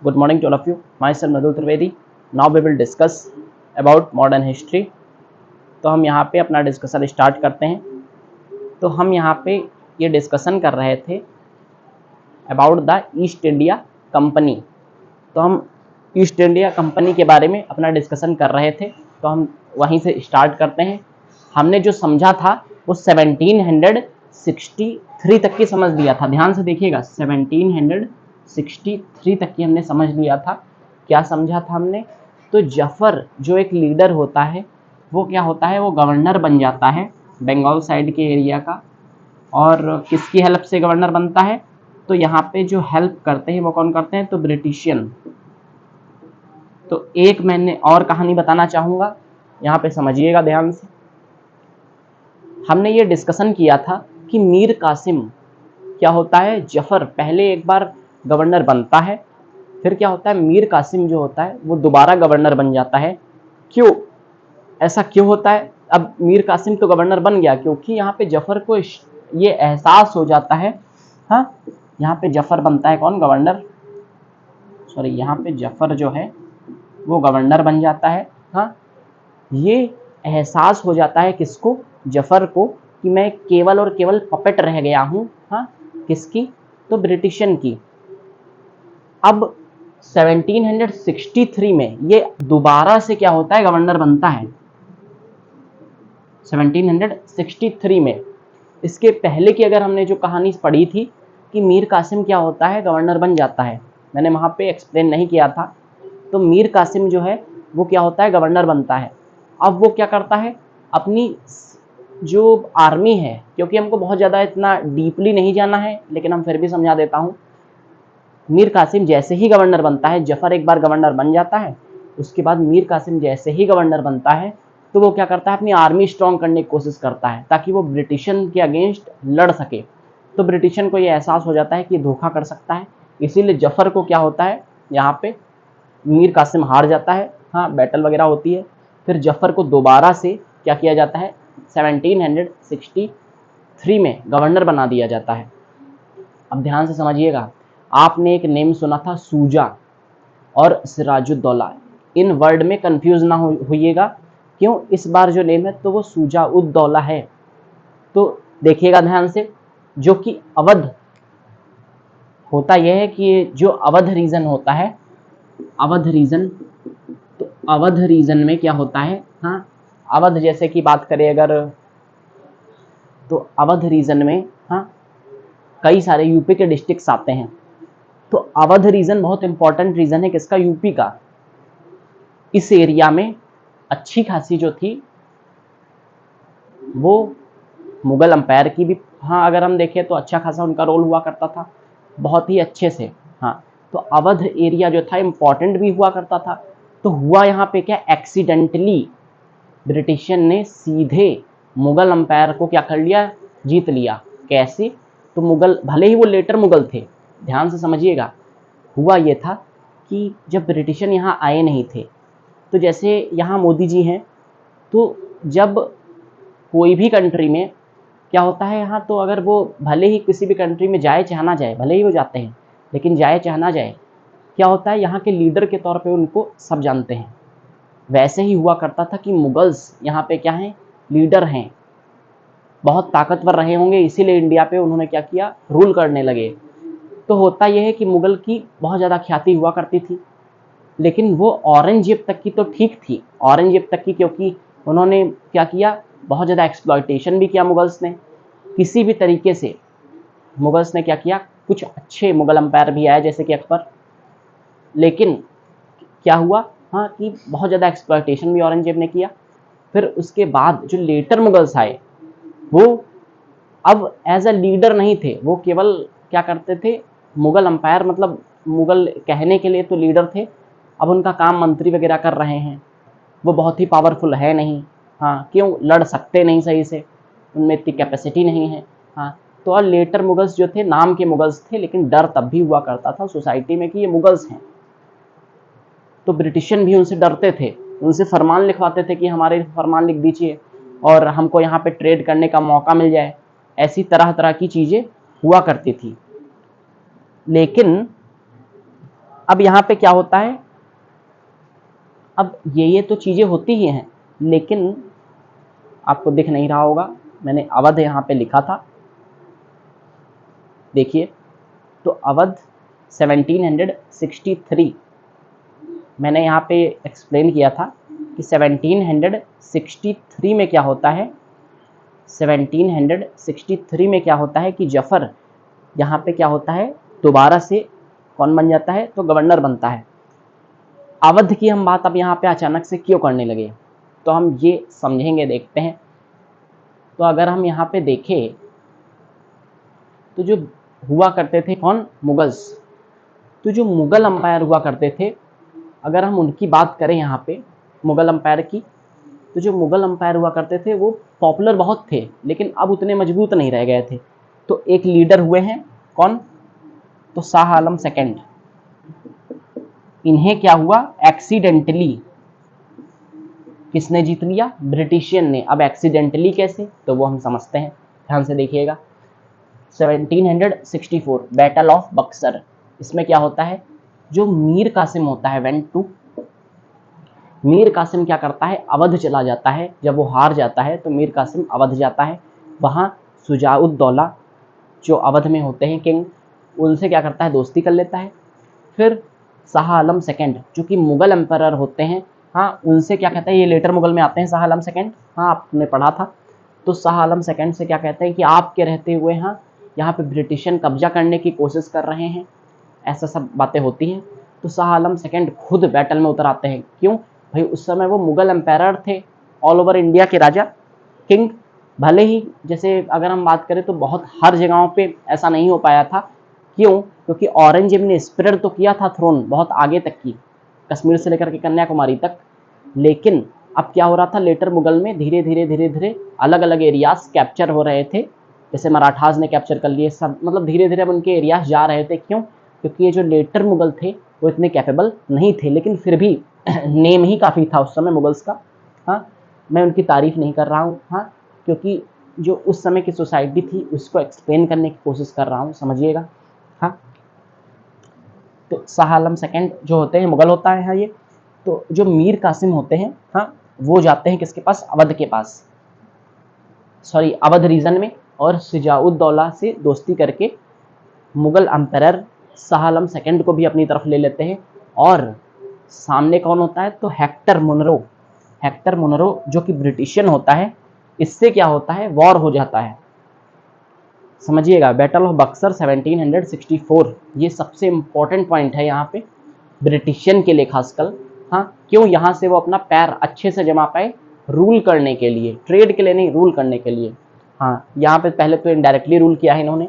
Good morning to all of you. Myself Madhu Trivedi. Now we will discuss about modern history. तो हम यहाँ पे अपना discussion start करते हैं. तो हम यहाँ पे ये डिस्कशन कर रहे थे about the east India company. तो हम ईस्ट इंडिया कंपनी के बारे में अपना डिस्कशन कर रहे थे. तो हम वहीं से स्टार्ट करते हैं. हमने जो समझा था वो 1763 तक की समझ लिया था. ध्यान से देखिएगा, 1763 तक की हमने समझ लिया था. क्या समझा था हमने? तो जफर जो एक लीडर होता है वो क्या होता है, वो गवर्नर बन जाता है बंगाल साइड के एरिया का. और किसकी हेल्प से गवर्नर बनता है? तो यहाँ पे जो हेल्प करते हैं वो कौन करते हैं? तो ब्रिटिशियन. तो एक मैंने और कहानी बताना चाहूँगा, यहाँ पे समझिएगा ध्यान से. हमने ये डिस्कशन किया था कि मीर कासिम क्या होता है, जफर पहले एक बार गवर्नर बनता है, फिर क्या होता है, मीर कासिम जो होता है वो दोबारा गवर्नर बन जाता है. क्यों ऐसा क्यों होता है? अब मीर कासिम तो गवर्नर बन गया क्योंकि यहाँ पे जफर को ये एहसास हो जाता है. हाँ, यहाँ पे जफर बनता है कौन? गवर्नर. सॉरी, यहाँ पे जफर जो है वो गवर्नर बन जाता है. हाँ, ये एहसास हो जाता है किसको? जफर को, कि मैं केवल और केवल पपेट रह गया हूँ. हाँ, किसकी? तो ब्रिटिशन की. अब 1763 में ये दोबारा से क्या होता है, गवर्नर बनता है. 1763 में. इसके पहले की अगर हमने जो कहानी पढ़ी थी कि मीर कासिम क्या होता है, गवर्नर बन जाता है, मैंने वहाँ पे एक्सप्लेन नहीं किया था. तो मीर कासिम जो है वो क्या होता है, गवर्नर बनता है. अब वो क्या करता है, अपनी जो आर्मी है, क्योंकि हमको बहुत ज़्यादा इतना डीपली नहीं जाना है लेकिन हम फिर भी समझा देता हूँ. मीर कासिम जैसे ही गवर्नर बनता है, जफर एक बार गवर्नर बन जाता है, उसके बाद मीर कासिम जैसे ही गवर्नर बनता है तो वो क्या करता है, अपनी आर्मी स्ट्रॉन्ग करने की कोशिश करता है ताकि वो ब्रिटिशन के अगेंस्ट लड़ सके. तो ब्रिटिशन को ये एहसास हो जाता है कि धोखा कर सकता है, इसीलिए जफर को क्या होता है, यहाँ पे मीर कासिम हार जाता है. हाँ, बैटल वगैरह होती है. फिर जफर को दोबारा से क्या किया जाता है, 1763 में गवर्नर बना दिया जाता है. अब ध्यान से समझिएगा, आपने एक नेम सुना था सूजा और सिराजुद्दौला. इन वर्ड में कंफ्यूज ना होइएगा. क्यों? इस बार जो नेम है तो वो सूजा उद्दौला है. तो देखिएगा ध्यान से, जो कि अवध होता यह है कि जो अवध रीजन होता है, अवध रीजन, तो अवध रीजन में क्या होता है, हाँ, अवध जैसे कि बात करें अगर, तो अवध रीजन में हाँ कई सारे यूपी के डिस्ट्रिक्ट्स आते हैं. तो अवध रीजन बहुत इंपॉर्टेंट रीजन है किसका? यूपी का. इस एरिया में अच्छी खासी जो थी वो मुगल अंपायर की भी, हाँ अगर हम देखें तो अच्छा खासा उनका रोल हुआ करता था, बहुत ही अच्छे से. हाँ, तो अवध एरिया जो था इम्पॉर्टेंट भी हुआ करता था. तो हुआ यहाँ पे क्या, एक्सीडेंटली ब्रिटिशियन ने सीधे मुगल अंपायर को क्या कर लिया, जीत लिया. कैसे? तो मुगल, भले ही वो लेटर मुगल थे, ध्यान से समझिएगा, हुआ ये था कि जब ब्रिटिशियन यहाँ आए नहीं थे, तो जैसे यहाँ मोदी जी हैं, तो जब कोई भी कंट्री में क्या होता है यहाँ, तो अगर वो भले ही किसी भी कंट्री में जाए चाहे ना जाए, भले ही वो जाते हैं लेकिन जाए चाहे ना जाए, क्या होता है, यहाँ के लीडर के तौर पे उनको सब जानते हैं. वैसे ही हुआ करता था कि मुगल्स यहाँ पे क्या हैं, लीडर हैं, बहुत ताकतवर रहे होंगे, इसीलिए इंडिया पे उन्होंने क्या किया, रूल करने लगे. तो होता यह है कि मुगल की बहुत ज़्यादा ख्याति हुआ करती थी, लेकिन वो औरंगजेब तक की तो ठीक थी, औरंगजेब तक की, क्योंकि उन्होंने क्या किया, बहुत ज़्यादा एक्सप्लॉयटेशन भी किया मुगल्स ने. किसी भी तरीके से मुगल्स ने क्या किया, कुछ अच्छे मुगल अंपायर भी आए जैसे कि अकबर, लेकिन क्या हुआ, हाँ, कि बहुत ज़्यादा एक्सप्लॉयटेशन भी औरंगजेब ने किया. फिर उसके बाद जो लेटर मुगल्स आए वो अब एज अ लीडर नहीं थे, वो केवल क्या करते थे, मुगल अंपायर, मतलब मुगल कहने के लिए तो लीडर थे, अब उनका काम मंत्री वगैरह कर रहे हैं, वो बहुत ही पावरफुल है नहीं. हाँ, क्यों, लड़ सकते नहीं सही से, उनमें इतनी कैपेसिटी नहीं है. हाँ, तो और लेटर मुगल्स जो थे नाम के मुगल्स थे, लेकिन डर तब भी हुआ करता था सोसाइटी में कि ये मुगल्स हैं. तो ब्रिटिशियन भी उनसे डरते थे, उनसे फरमान लिखवाते थे कि हमारे फरमान लिख दीजिए और हमको यहाँ पे ट्रेड करने का मौका मिल जाए. ऐसी तरह तरह की चीज़ें हुआ करती थी. लेकिन अब यहाँ पे क्या होता है, अब ये तो चीज़ें होती ही हैं, लेकिन आपको दिख नहीं रहा होगा, मैंने अवध यहाँ पे लिखा था, देखिए। तो अवध 1763 मैंने यहाँ पे एक्सप्लेन किया था कि 1763 में क्या होता है, 1763 में क्या होता है कि जफर यहाँ पे क्या होता है, दोबारा से कौन बन जाता है, तो गवर्नर बनता है। अवध की हम बात अब यहाँ पे अचानक से क्यों करने लगे, तो हम ये समझेंगे, देखते हैं। तो अगर हम यहाँ पे देखें तो जो हुआ करते थे कौन, मुगल्स, तो जो मुगल अंपायर हुआ करते थे, अगर हम उनकी बात करें यहाँ पे मुगल अंपायर की, तो जो मुगल अंपायर हुआ करते थे वो पॉपुलर बहुत थे, लेकिन अब उतने मजबूत नहीं रह गए थे। तो एक लीडर हुए हैं कौन, तो शाह आलम सेकंड। इन्हें क्या हुआ, एक्सीडेंटली किसने जीत लिया, ब्रिटिशियन ने। अब एक्सीडेंटली कैसे, तो वो हम समझते हैं, ध्यान से देखिएगा। 1764 बैटल ऑफ बक्सर, इसमें क्या होता है, जो मीर कासिम होता है वेंट टू, मीर कासिम क्या करता है, अवध चला जाता है। जब वो हार जाता है तो मीर कासिम अवध जाता है, वहाँ शुजाउद्दौला जो अवध में होते हैं किंग, उनसे क्या करता है, दोस्ती कर लेता है। फिर शाह आलम सेकंड जो कि मुगल एम्परर होते हैं, हाँ, उनसे क्या कहता है, ये लेटर मुगल में आते हैं शाह आलम सेकंड, हाँ आपने पढ़ा था। तो शाह आलम सेकंड से क्या कहते हैं कि आपके रहते हुए हाँ यहाँ पे ब्रिटिशन कब्जा करने की कोशिश कर रहे हैं, ऐसा सब बातें होती हैं। तो शाह आलम सेकंड खुद बैटल में उतर आते हैं। क्यों भाई, उस समय वो मुगल एम्पायर थे, ऑल ओवर इंडिया के राजा, किंग। भले ही जैसे अगर हम बात करें तो बहुत हर जगहों पे ऐसा नहीं हो पाया था। क्यों, क्योंकि औरंगजेब ने स्प्रेड तो किया था थ्रोन बहुत आगे तक की, कश्मीर से लेकर के कन्याकुमारी तक, लेकिन अब क्या हो रहा था, लेटर मुगल में धीरे धीरे धीरे धीरे अलग अलग एरियाज कैप्चर हो रहे थे। जैसे मराठास ने कैप्चर कर लिए सब, मतलब धीरे धीरे अब उनके एरियाज जा रहे थे। क्यों, क्योंकि ये जो लेटर मुगल थे वो इतने कैपेबल नहीं थे, लेकिन फिर भी नेम ही काफ़ी था उस समय मुगल्स का। हाँ, मैं उनकी तारीफ नहीं कर रहा हूँ, हाँ, क्योंकि जो उस समय की सोसाइटी थी उसको एक्सप्लेन करने की कोशिश कर रहा हूँ, समझिएगा। हाँ, तो शाह आलम सेकंड जो होते हैं मुगल होता है, हाँ ये। तो जो मीर कासिम होते हैं, हाँ, वो जाते हैं किसके पास, अवध के पास, सॉरी अवध रीजन में, और शुजाउद्दौला से दोस्ती करके मुगल एम्परर शाह आलम सेकंड को भी अपनी तरफ ले लेते हैं। और सामने कौन होता है, तो हेक्टर मुनरो, हेक्टर मुनरो जो कि ब्रिटिशियन होता है, इससे क्या होता है, वॉर हो जाता है। समझिएगा, बैटल ऑफ बक्सर 1764, ये सबसे इंपॉर्टेंट पॉइंट है यहाँ पे ब्रिटिशियन के लिए खासकर। हाँ, क्यों, यहाँ से वो अपना पैर अच्छे से जमा पाए रूल करने के लिए, ट्रेड के लिए नहीं, रूल करने के लिए। हाँ, यहाँ पे पहले तो इनडायरेक्टली रूल किया है इन्होंने।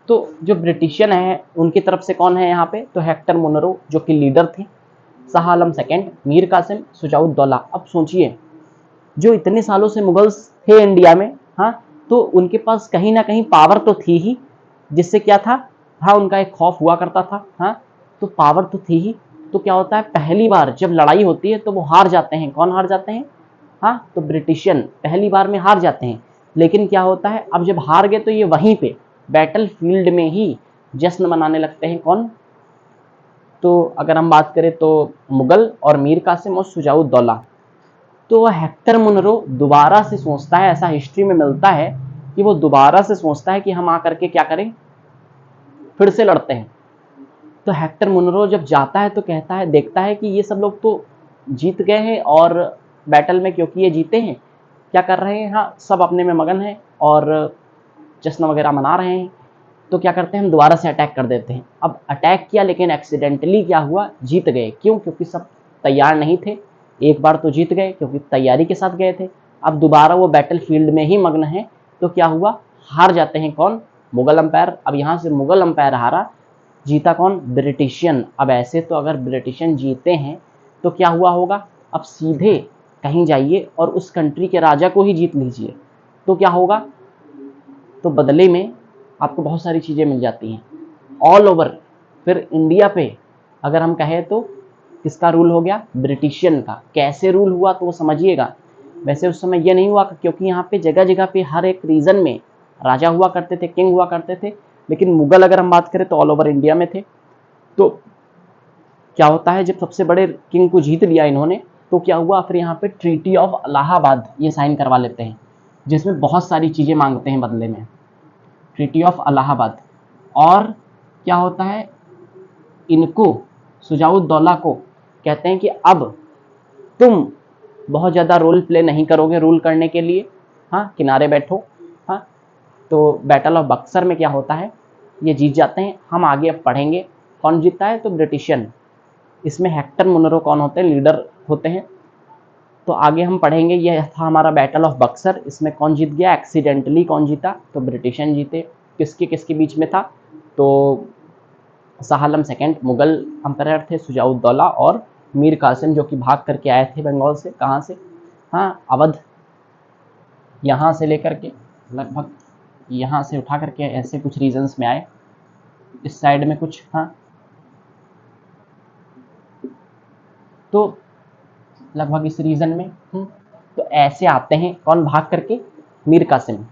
तो जो ब्रिटिशियन है उनकी तरफ से कौन है यहाँ पे, तो हेक्टर मुनरो जो कि लीडर थे, शाह आलम सेकंड, मीर कासिम, शुजाउद्दौला। अब सोचिए, जो इतने सालों से मुगल्स थे इंडिया में, हाँ, तो उनके पास कहीं ना कहीं पावर तो थी ही, जिससे क्या था, हाँ, उनका एक खौफ हुआ करता था। हाँ, तो पावर तो थी ही, तो क्या होता है, पहली बार जब लड़ाई होती है तो वो हार जाते हैं। कौन हार जाते हैं, हाँ, तो ब्रिटिशियन पहली बार में हार जाते हैं। लेकिन क्या होता है, अब जब हार गए तो ये वहीं पे बैटल फील्ड में ही जश्न मनाने लगते हैं। कौन, तो अगर हम बात करें तो मुगल और मीर कासिम और शुजाउद्दौला। तो वह हेक्टर मुनरो दोबारा से सोचता है, ऐसा हिस्ट्री में मिलता है कि वो दोबारा से सोचता है कि हम आकर के क्या करें, फिर से लड़ते हैं। तो हेक्टर मुनरो जब जाता है तो कहता है, देखता है कि ये सब लोग तो जीत गए हैं, और बैटल में क्योंकि ये जीते हैं, क्या कर रहे हैं, हाँ, सब अपने में मगन हैं और जश्न वगैरह मना रहे हैं। तो क्या करते हैं, हम दोबारा से अटैक कर देते हैं। अब अटैक किया, लेकिन एक्सीडेंटली क्या हुआ, जीत गए। क्यों, क्योंकि सब तैयार नहीं थे। एक बार तो जीत गए क्योंकि तैयारी के साथ गए थे, अब दोबारा वो बैटल फील्ड में ही मग्न है, तो क्या हुआ, हार जाते हैं। कौन, मुगल अंपायर। अब यहाँ से मुगल अंपायर हारा, जीता कौन, ब्रिटिशियन। अब ऐसे तो अगर ब्रिटिशियन जीते हैं तो क्या हुआ होगा, अब सीधे कहीं जाइए और उस कंट्री के राजा को ही जीत लीजिए, तो क्या होगा, तो बदले में आपको बहुत सारी चीज़ें मिल जाती हैं ऑल ओवर। फिर इंडिया पे अगर हम कहें तो किसका रूल हो गया, ब्रिटिशियन का। कैसे रूल हुआ तो वो समझिएगा। वैसे उस समय ये नहीं हुआ क्योंकि यहाँ पे जगह जगह पे हर एक रीजन में राजा हुआ करते थे, किंग हुआ करते थे, लेकिन मुगल अगर हम बात करें तो ऑल ओवर इंडिया में थे। तो क्या होता है, जब सबसे बड़े किंग को जीत लिया इन्होंने तो क्या हुआ, फिर यहाँ पे ट्रीटी ऑफ इलाहाबाद ये साइन करवा लेते हैं, जिसमें बहुत सारी चीज़ें मांगते हैं बदले में, ट्रीटी ऑफ इलाहाबाद। और क्या होता है, इनको सुजाउद्दौला को कहते हैं कि अब तुम बहुत ज़्यादा रोल प्ले नहीं करोगे रूल करने के लिए, हाँ किनारे बैठो। हाँ, तो बैटल ऑफ बक्सर में क्या होता है, ये जीत जाते हैं। हम आगे अब पढ़ेंगे कौन जीतता है, तो ब्रिटिशियन। इसमें हेक्टर मुनरो कौन होते हैं, लीडर होते हैं। तो आगे हम पढ़ेंगे, ये था हमारा बैटल ऑफ बक्सर, इसमें कौन जीत गया, एक्सीडेंटली कौन जीता, तो ब्रिटिशियन जीते। किसके किसके बीच में था, तो शाह आलम सेकेंड मुगल अंपायर थे, सुजाउद्दौला और मीर कासिम जो कि भाग करके आए थे बंगाल से, कहाँ से, हाँ अवध, यहाँ से लेकर के लगभग यहाँ से उठा करके ऐसे कुछ रीजन्स में आए, इस साइड में कुछ, हाँ तो लगभग इस रीजन में। तो ऐसे आते हैं कौन भाग करके, मीर कासिम।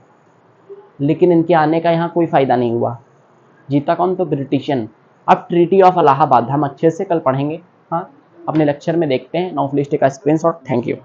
लेकिन इनके आने का यहाँ कोई फायदा नहीं हुआ, जीता कौन, तो ब्रिटिशियन। अब ट्रीटी ऑफ इलाहाबाद हम अच्छे से कल पढ़ेंगे, हाँ अपने लेक्चर में देखते हैं। Now please take a screenshot, thank you.